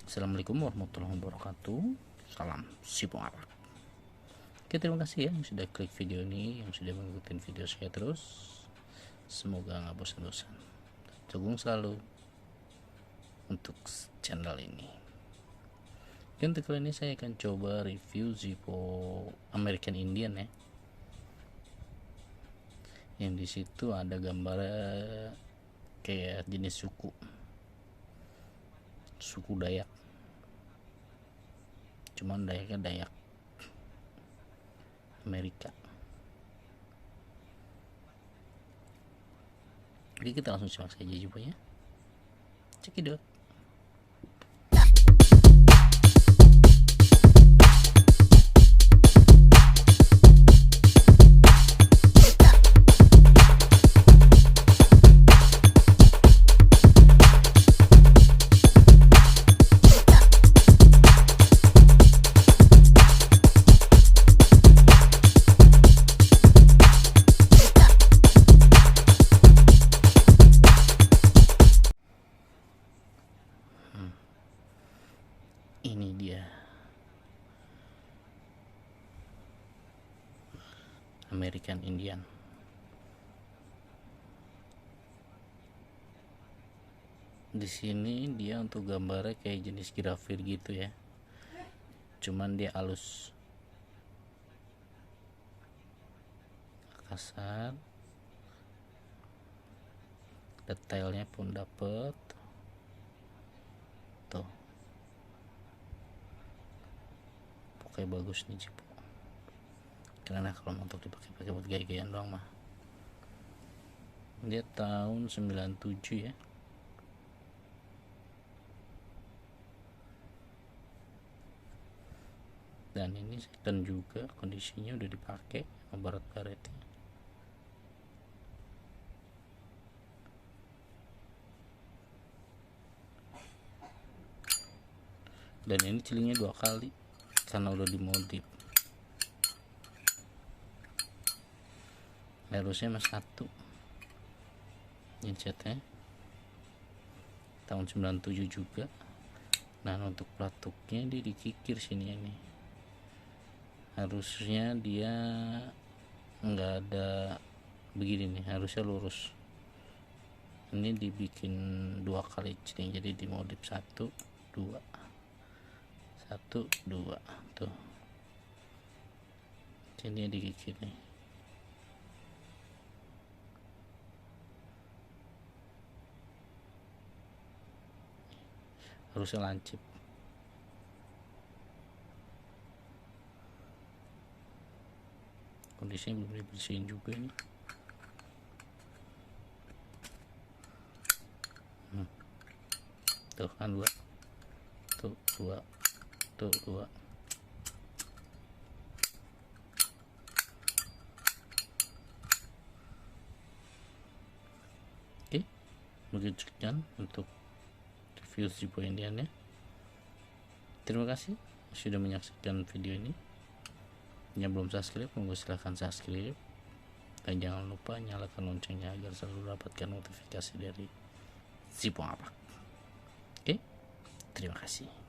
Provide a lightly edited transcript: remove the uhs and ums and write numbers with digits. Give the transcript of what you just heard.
Assalamualaikum warahmatullahi wabarakatuh. Salam Sipong Arak. Oke, terima kasih ya yang sudah klik video ini, yang sudah mengikuti video saya terus. Semoga nggak bosan-bosan. Dukung selalu untuk channel ini. Oke, untuk kali ini saya akan coba review Zippo American Indian ya. Yang di situ ada gambar kayak jenis suku Dayak, cuman Dayaknya Dayak Amerika. Oke, kita langsung simak saja Zipponya. Cekidot. Ini dia American Indian. Di sini dia untuk gambarnya kayak jenis grafir gitu ya, cuman dia halus, kasar, detailnya pun dapet tuh. Pokoknya bagus nih Zippo, karena kalau untuk dipakai buat gaya-gayaan doang mah. Dia tahun 97 ya. Dan ini second juga, kondisinya udah dipakai sama baret-baretnya. Dan ini celingnya 2 kali karena udah dimodif. Harusnya mas 1 incetnya tahun 97 juga. Nah, untuk pelatuknya dia dikikir sini ini, harusnya dia nggak ada begini nih, harusnya lurus. Ini dibikin 2 kali celing, jadi dimodif 1 2 1 2 tuh. Sini dikikir nih. Harusnya lancip. Kondisinya belum dibersihin juga nih. Tuh kan 2 tuh 2 tuh 2. Oke, begitu sekian untuk review Zippo Indian ya. Terima kasih sudah menyaksikan video ini. Yang belum subscribe, monggo silahkan subscribe, dan jangan lupa nyalakan loncengnya agar selalu dapatkan notifikasi dari Zippo Arak. Oke, terima kasih.